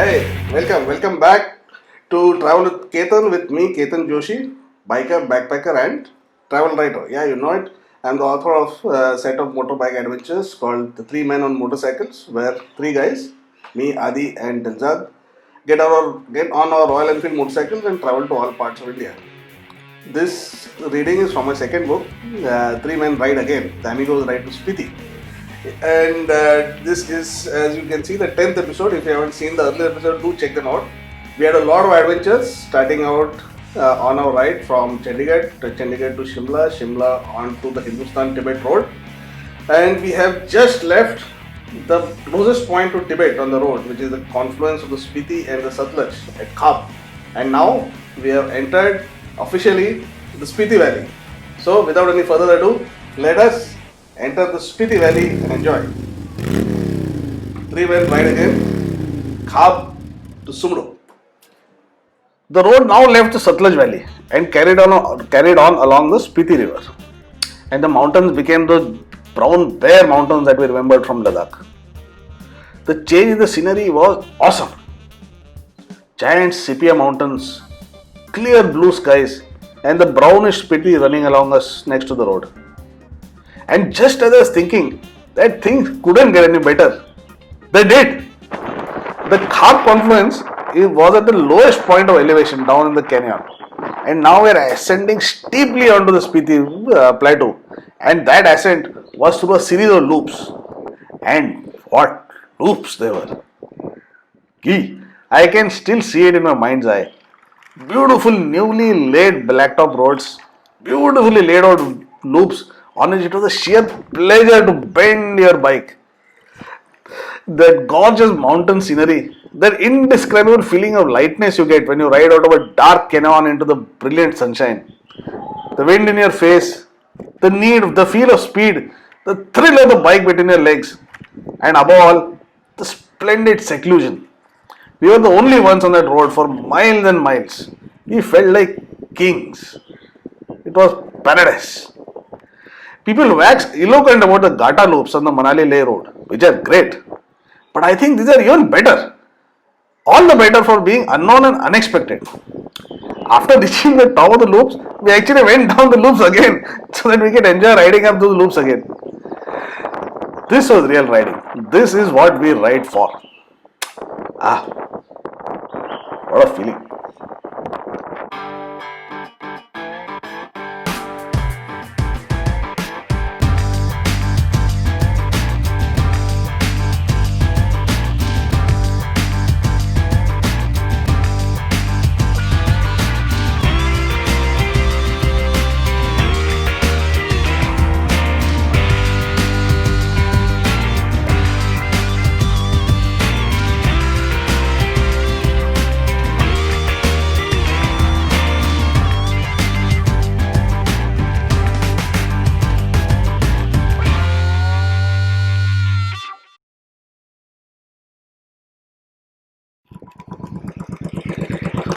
Hey, welcome back to Travel with Ketan with me, Ketan Joshi, biker, backpacker, and travel writer. Yeah, you know it. I'm the author of a set of motorbike adventures called The Three Men on Motorcycles, where three guys, me, Adi, and Dilzad, get on our Royal Enfield motorcycles and travel to all parts of India. This reading is from my second book, Three Men Ride Again, The Amigos Ride to Spiti. And this is, as you can see, the 10th episode. If you haven't seen the earlier episode, do check them out. We had a lot of adventures starting out on our ride from Chandigarh to Shimla, Shimla on to the Hindustan Tibet road. And we have just left the closest point to Tibet on the road, which is the confluence of the Spiti and the Satluj at Khab. And now we have entered officially the Spiti Valley. So without any further ado, let us enter the Spiti Valley and enjoy. Three men ride again, Khab to Sumru. The road now left the Satluj Valley and carried on along the Spiti River. And the mountains became the brown bare mountains that we remembered from Ladakh. The change in the scenery was awesome. Giant sepia mountains, clear blue skies, and the brownish Spiti running along us next to the road. And just as I was thinking that things couldn't get any better, they did. The Khab confluence was at the lowest point of elevation down in the canyon, and now we are ascending steeply onto the Spiti plateau. And that ascent was through a series of loops. And what loops they were! Gee, I can still see it in my mind's eye. Beautiful, newly laid blacktop roads, beautifully laid out loops on which it was a sheer pleasure to bend your bike. That gorgeous mountain scenery, that indescribable feeling of lightness you get when you ride out of a dark canyon into the brilliant sunshine. The wind in your face, the feel of speed, the thrill of the bike between your legs, and above all, the splendid seclusion. We were the only ones on that road for miles and miles. We felt like kings. It was paradise. People wax eloquent about the Gata loops on the Manali Leh road, which are great. But I think these are even better. All the better for being unknown and unexpected. After reaching the top of the loops, we actually went down the loops again so that we could enjoy riding up those loops again. This was real riding. This is what we ride for. Ah, what a feeling.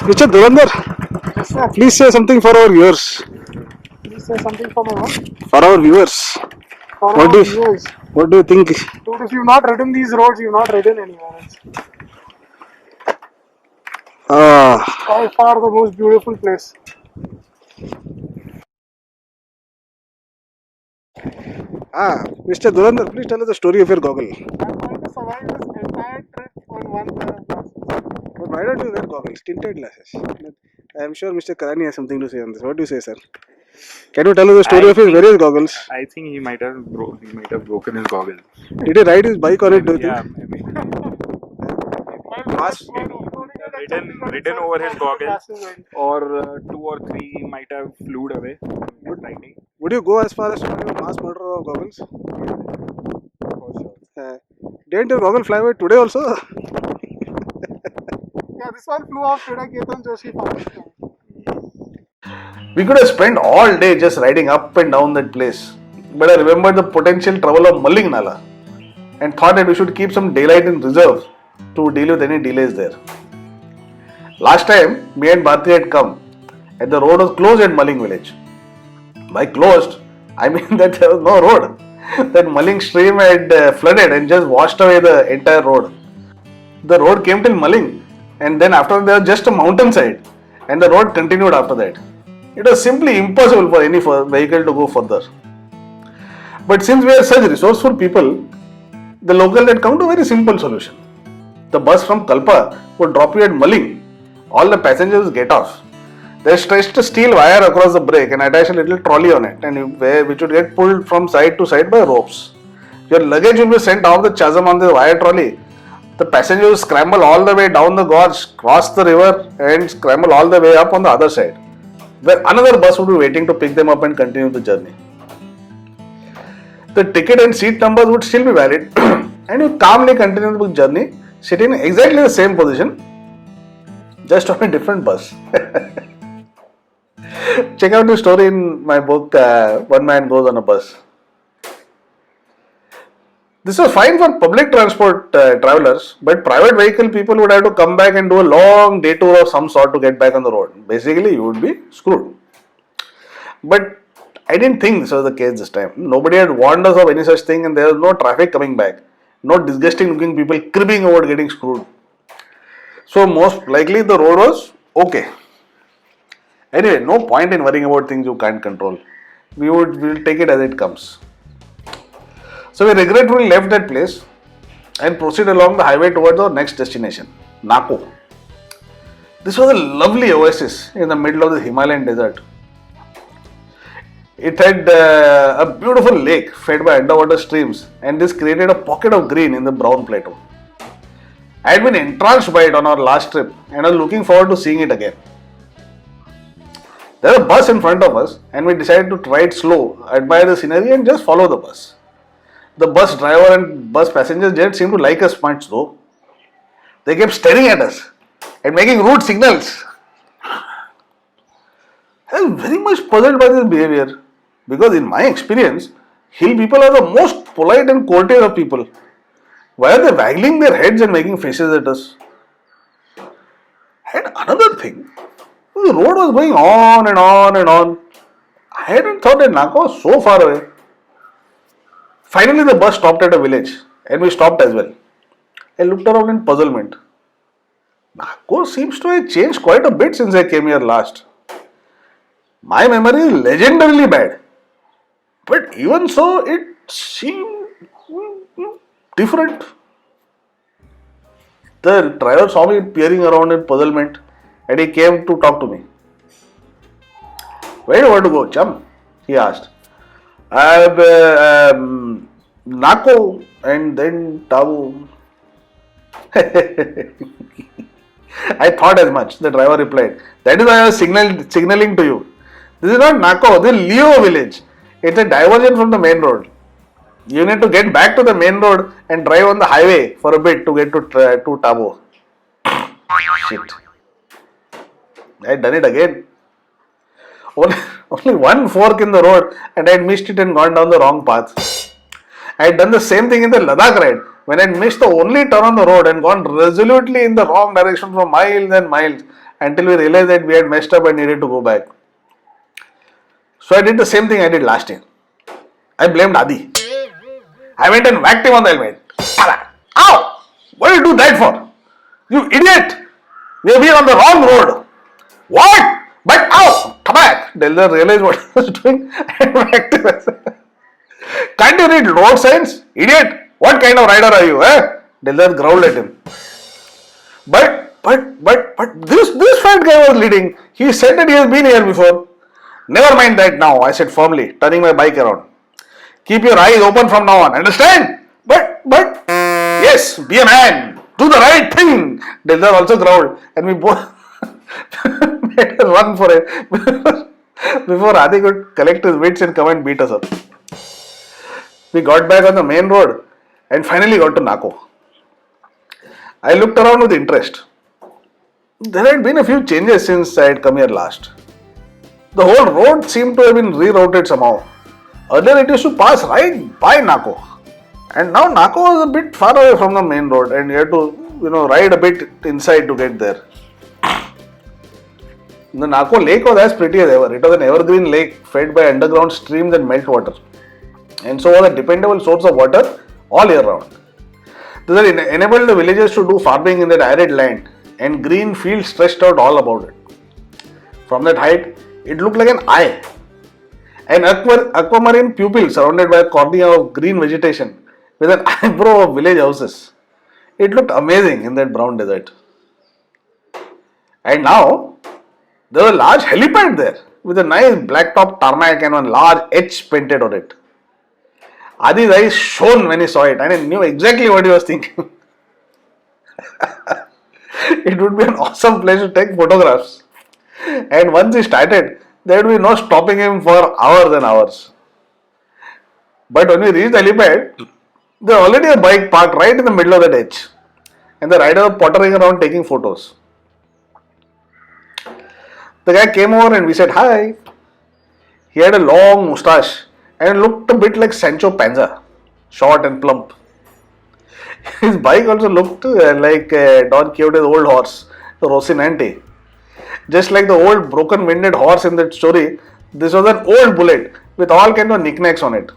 Mr. Durandar, Yes, sir. please say something for our viewers. Please say something for my what? For our viewers, For What do our you- viewers. what do you think? Dude, if you've not ridden these roads, you've not ridden anywhere else. By far the most beautiful place. Mr. Durandar, please tell us the story of your goggle. I'm going to survive this entire trip on one pair of glasses. But why don't you wear goggles, tinted glasses? I am sure Mr. Karani has something to say on this. What do you say, sir? Can you tell us the story I of his think- various goggles? I think he might have broken his goggles. Did he ride his bike on it? Do you Yeah, think? I mean, Pass. ridden over his goggles, or two or three might have flew away. Riding. Would you go as far as to call it a mass murderer of goggles? For sure. Didn't your goggle fly away today also? Yeah, this one flew off today. Ketan Joshi found it. We could have spent all day just riding up and down that place. But I remembered the potential trouble of Malling Nala and thought that we should keep some daylight in reserve to deal with any delays there. Last time, me and Bharti had come and the road was closed at Malling village. By closed, I mean that there was no road. That Malling stream had flooded and just washed away the entire road. The road came till Maling, and then after there was just a mountainside, and the road continued after that. It was simply impossible for any vehicle to go further. But since we are such resourceful people, the local had come to a very simple solution. The bus from Kalpa would drop you at Maling. All the passengers get off. They stretched a steel wire across the brake and attached a little trolley on it, and which would get pulled from side to side by ropes. Your luggage will be sent off the chasm on the wire trolley. The passengers will scramble all the way down the gorge, cross the river, and scramble all the way up on the other side, where another bus would be waiting to pick them up and continue the journey. The ticket and seat numbers would still be valid, and you calmly continue the journey, sitting in exactly the same position, just on a different bus. Check out the story in my book, One Man Goes on a Bus. This was fine for public transport travelers, but private vehicle people would have to come back and do a long detour of some sort to get back on the road. Basically, you would be screwed. But I didn't think this was the case this time. Nobody had warned us of any such thing, and there was no traffic coming back. No disgusting looking people cribbing over getting screwed. So most likely the road was okay. Anyway, no point in worrying about things you can't control. We will take it as it comes. So we regretfully left that place and proceeded along the highway towards our next destination, Nako. This was a lovely oasis in the middle of the Himalayan desert. It had a beautiful lake fed by underwater streams, and this created a pocket of green in the brown plateau. I had been entranced by it on our last trip and was looking forward to seeing it again. There was a bus in front of us, and we decided to ride slow, admire the scenery, and just follow the bus. The bus driver and bus passengers didn't seem to like us much though. They kept staring at us and making rude signals. I was very much puzzled by this behavior because in my experience, hill people are the most polite and courteous of people. Why are they waggling their heads and making faces at us? And another thing, the road was going on and on and on. I hadn't thought that Nako was so far away. Finally, the bus stopped at a village and we stopped as well. I looked around in puzzlement. Nako seems to have changed quite a bit since I came here last. My memory is legendarily bad. But even so, it seemed different. The driver saw me peering around in puzzlement and he came to talk to me. Where do you want to go, chum? He asked. Nako and then Tabu. I thought as much, the driver replied. That is why I was signaling to you. This is not Nako, this is Leo village. It's a diversion from the main road. You need to get back to the main road and drive on the highway for a bit to get to Tabo. Shit. I had done it again. Only one fork in the road and I had missed it and gone down the wrong path. I had done the same thing in the Ladakh ride when I had missed the only turn on the road and gone resolutely in the wrong direction for miles and miles until we realized that we had messed up and needed to go back. So I did the same thing I did last year. I blamed Adi. I went and whacked him on the helmet. Ow! What did you do that for? You idiot! We have been on the wrong road. What? But ow! Come back! Delder realized what I was doing and whacked him. Can't you read road signs? Idiot! What kind of rider are you? Delder growled at him. But this fat guy was leading. He said that he has been here before. Never mind that now, I said firmly, turning my bike around. Keep your eyes open from now on, understand? But, yes, be a man. Do the right thing. Delder also growled and we both made a run for it before Adi could collect his wits and come and beat us up. We got back on the main road and finally got to Nako. I looked around with interest. There had been a few changes since I had come here last. The whole road seemed to have been rerouted somehow. Earlier it used to pass right by Nako. And now Nako was a bit far away from the main road and you had to, ride a bit inside to get there. The Nako lake was as pretty as ever. It was an evergreen lake fed by underground streams and meltwater. And so was a dependable source of water all year round. This enabled the villagers to do farming in that arid land, and green fields stretched out all about it. From that height, it looked like an eye. An aquamarine pupil surrounded by a cornea of green vegetation with an eyebrow of village houses. It looked amazing in that brown desert. And now, there was a large helipad there with a nice blacktop tarmac and one large H painted on it. Adi's eyes shone when he saw it and he knew exactly what he was thinking. It would be an awesome place to take photographs. And once he started, there would be no stopping him for hours and hours. But when we reached the helipad, there was already a bike parked right in the middle of that edge. And the rider was pottering around taking photos. The guy came over and we said hi. He had a long moustache and looked a bit like Sancho Panza, short and plump. His bike also looked like Don Quixote's old horse, Rocinante. Just like the old broken-winded horse in that story, this was an old bullet with all kinds of knickknacks on it.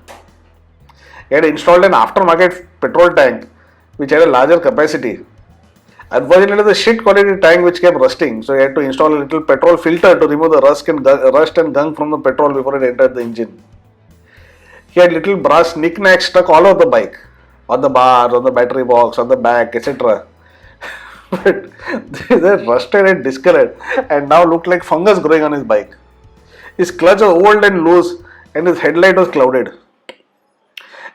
He had installed an aftermarket petrol tank which had a larger capacity. Unfortunately, the shit quality tank which kept rusting, so he had to install a little petrol filter to remove the rust and gunk from the petrol before it entered the engine. He had little brass knickknacks stuck all over the bike, on the bars, on the battery box, on the back, etc. But they rusted and discolored and now looked like fungus growing on his bike. His clutch was old and loose and his headlight was clouded.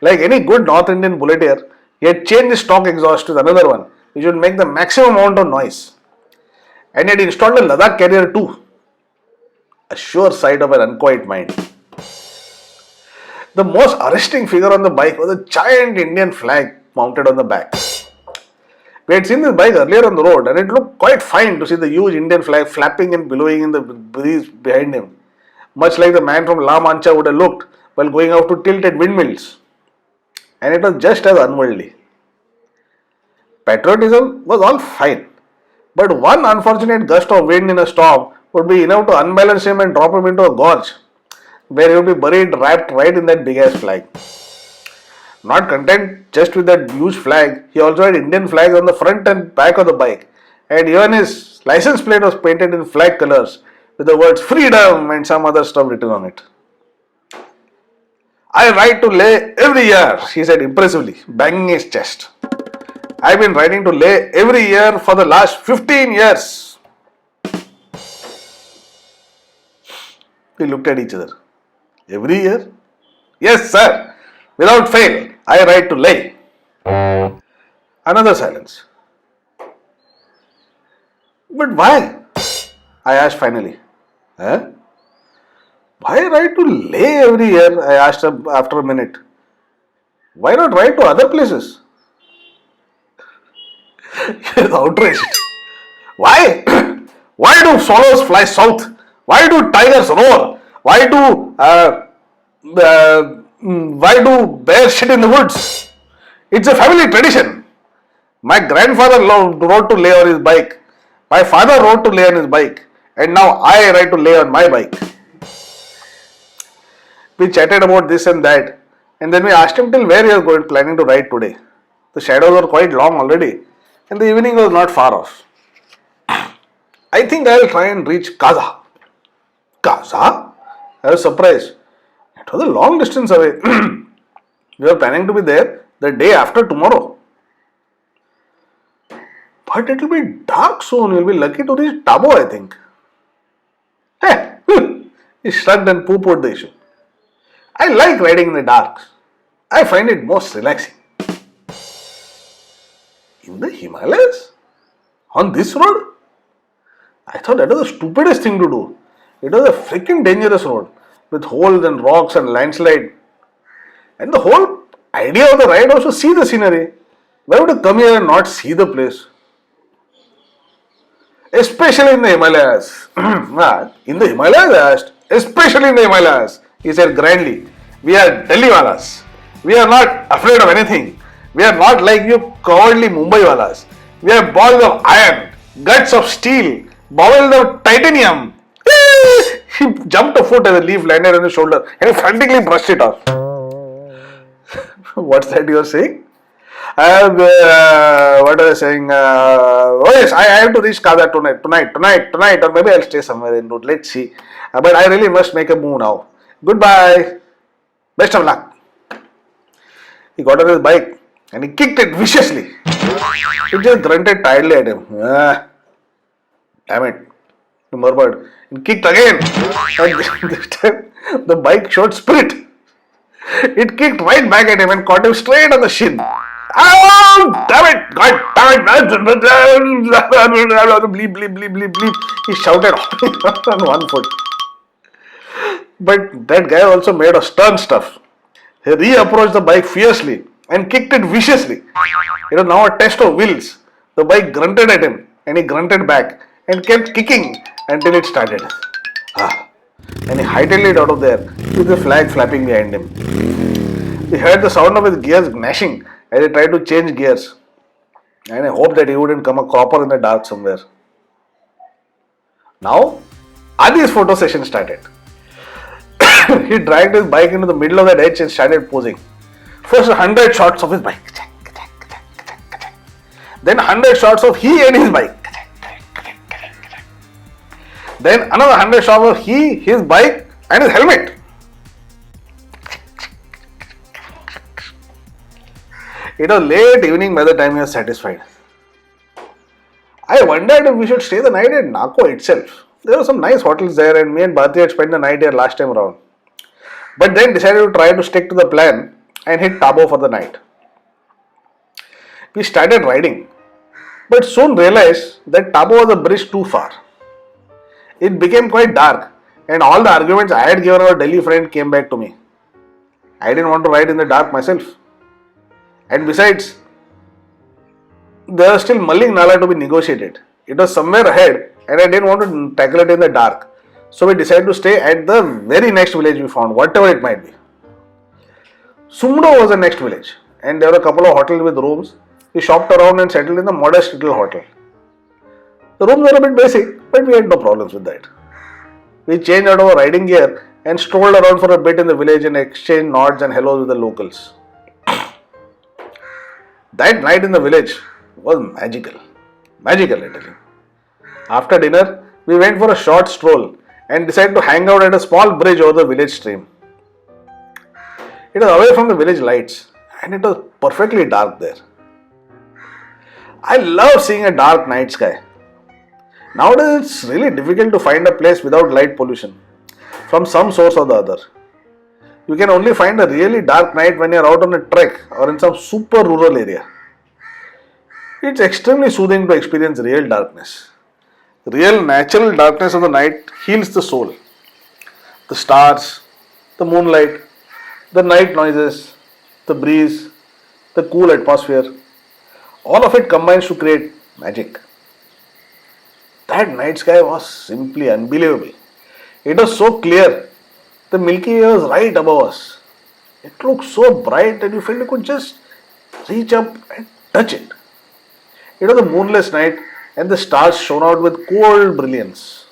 Like any good North Indian bulletier, he had changed his stock exhaust with another one which would make the maximum amount of noise. And he had installed a Ladakh carrier too. A sure sight of an unquiet mind. The most arresting figure on the bike was a giant Indian flag mounted on the back. We had seen this bike earlier on the road and it looked quite fine to see the huge Indian flag flapping and billowing in the breeze behind him, much like the man from La Mancha would have looked while going out to tilt at windmills. And it was just as unworldly. Patriotism was all fine, but one unfortunate gust of wind in a storm would be enough to unbalance him and drop him into a gorge, where he would be buried wrapped right in that big ass flag. Not content just with that huge flag, he also had Indian flags on the front and back of the bike, and even his license plate was painted in flag colors with the words freedom and some other stuff written on it. I ride to Leh every year, he said impressively, banging his chest. I've been riding to Leh every year for the last 15 years. We looked at each other. Every year? Yes, sir. Without fail, I ride to Leh. Another silence. But why? I asked finally. Huh? Why ride to Leh every year? I asked after a minute. Why not ride to other places? He is outraged. Why? Why do swallows fly south? Why do tigers roar? Why do bears shit in the woods? It's a family tradition. My grandfather rode to Leh on his bike. My father rode to Leh on his bike. And now I ride to Leh on my bike. We chatted about this and that. And then we asked him till where he was planning to ride today. The shadows were quite long already. And the evening was not far off. I think I will try and reach Kaza. Kaza? I was surprised. It was a long distance away. We were planning to be there the day after tomorrow. But it will be dark soon. You will be lucky to reach Tabo, I think. Hey, he shrugged and poo-pooed the issue. I like riding in the dark. I find it most relaxing. In the Himalayas? On this road? I thought that was the stupidest thing to do. It was a freaking dangerous road with holes and rocks and landslide. And the whole idea of the ride was to see the scenery. Why would you come here and not see the place? Especially in the Himalayas. In the Himalayas, I asked. Especially in the Himalayas, he said grandly. We are Delhiwalas. We are not afraid of anything. We are not like you cowardly Mumbaiwalas. We are balls of iron, guts of steel, bowels of titanium. He jumped a foot as a leaf landed on his shoulder and he frantically brushed it off. What's that you are saying? What was I saying? Oh yes, I have to reach Kada tonight, or maybe I'll stay somewhere in route. Let's see. But I really must make a move now. Goodbye. Best of luck. He got on his bike and he kicked it viciously. It just grunted tiredly at him. Damn it. He murmured and kicked again. And this time the bike showed spirit. It kicked right back at him and caught him straight on the shin. Oh, damn it! God damn it! Bleep, bleep, bleep, bleep, bleep. He shouted on one foot. But that guy also made a stern stuff. He reapproached the bike fiercely and kicked it viciously. It was now a test of wills. The bike grunted at him and he grunted back and kept kicking until it started. And he hightailed it out of there with the flag flapping behind him. He heard the sound of his gears gnashing as he tried to change gears. And I hoped that he wouldn't come a cropper in the dark somewhere. Now, Adi's photo session started. He dragged his bike into the middle of that edge and started posing. First 100 shots of his bike. Then 100 shots of he and his bike. Then another 100 shots of he, his bike and his helmet. It was late evening by the time he was satisfied. I wondered if we should stay the night at Nako itself. There were some nice hotels there and me and Bharti had spent the night here last time around. But then decided to try to stick to the plan and hit Tabo for the night. We started riding, but soon realized that Tabo was a bridge too far. It became quite dark and all the arguments I had given our Delhi friend came back to me. I didn't want to ride in the dark myself. And besides, there was still Malling Nala to be negotiated. It was somewhere ahead and I didn't want to tackle it in the dark. So we decided to stay at the very next village we found, whatever it might be. Sumdo was the next village and there were a couple of hotels with rooms. We shopped around and settled in a modest little hotel. The rooms were a bit basic, but we had no problems with that. We changed out our riding gear and strolled around for a bit in the village and exchanged nods and hellos with the locals. That night in the village was magical. Magical, I tell you. After dinner, we went for a short stroll and decided to hang out at a small bridge over the village stream. It was away from the village lights and it was perfectly dark there. I love seeing a dark night sky. Nowadays, it's really difficult to find a place without light pollution from some source or the other. You can only find a really dark night when you're out on a trek or in some super rural area. It's extremely soothing to experience real darkness. Real natural darkness of the night heals the soul. The stars, the moonlight, the night noises, the breeze, the cool atmosphere, all of it combines to create magic. That night sky was simply unbelievable. It was so clear. The Milky Way was right above us. It looked so bright that you felt you could just reach up and touch it. It was a moonless night and the stars shone out with cold brilliance.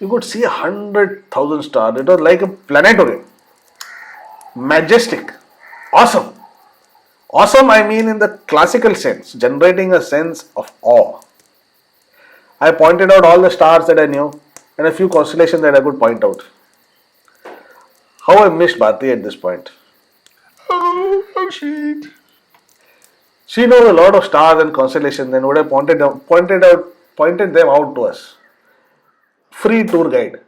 You could see 100,000 stars. It was like a planetarium. Majestic. Awesome. Awesome, I mean in the classical sense, generating a sense of awe. I pointed out all the stars that I knew and a few constellations that I could point out. How I missed Bharti at this point. Oh, how sweet. She knows a lot of stars and constellations and would have pointed them out to us. Free tour guide.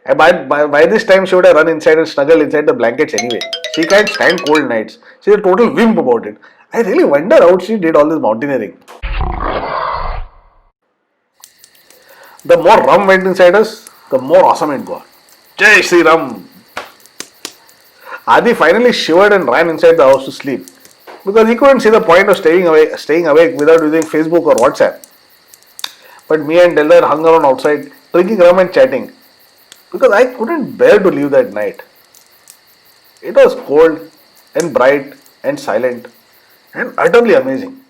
And by this time, she would have run inside and snuggled inside the blankets anyway. She can't stand cold nights. She's a total wimp about it. I really wonder how she did all this mountaineering. The more rum went inside us, the more awesome it got. Jai Shri Ram! Adi finally shivered and ran inside the house to sleep because he couldn't see the point of staying awake without using Facebook or WhatsApp. But me and Deldar hung around outside, drinking rum and chatting because I couldn't bear to leave that night. It was cold and bright and silent and utterly amazing.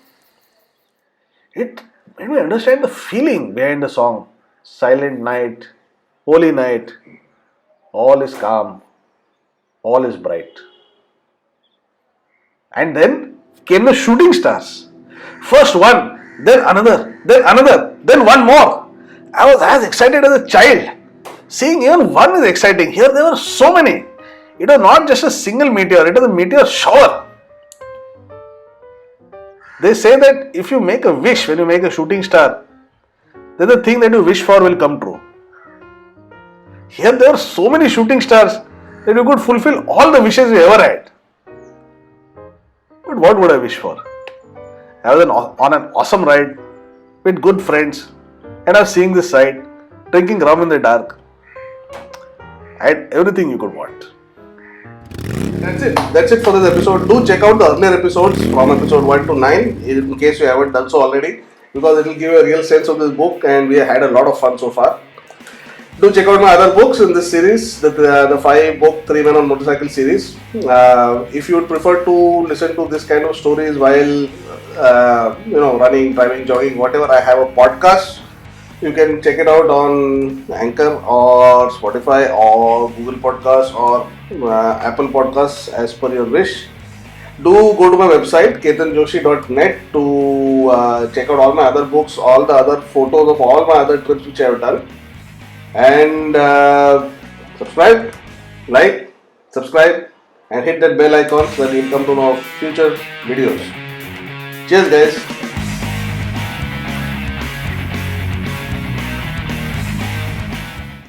It made me understand the feeling behind the song. Silent night, holy night, all is calm, all is bright. And then came the shooting stars. First one, then another, then one more. I was as excited as a child. Seeing even one is exciting. Here there were so many. It was not just a single meteor, it was a meteor shower. They say that if you make a wish when you make a shooting star, then the thing that you wish for will come true. Here there are so many shooting stars that you could fulfill all the wishes you ever had. But what would I wish for? I was on an awesome ride with good friends, and I was seeing this sight, drinking rum in the dark. I had everything you could want. That's it for this episode. Do check out the earlier episodes from episode 1 to 9 in case you haven't done so already, because it will give you a real sense of this book, and we had a lot of fun so far. Do check out my other books in this series, the 5-book 3 Men on Motorcycle series. If you would prefer to listen to this kind of stories while running, driving, jogging, whatever, I have a podcast. You can check it out on Anchor or Spotify or Google Podcasts or Apple Podcasts as per your wish. Do go to my website ketanjoshi.net to check out all my other books, all the other photos of all my other trips which I have done. And subscribe, and hit that bell icon so that you'll come to know future videos. Cheers guys.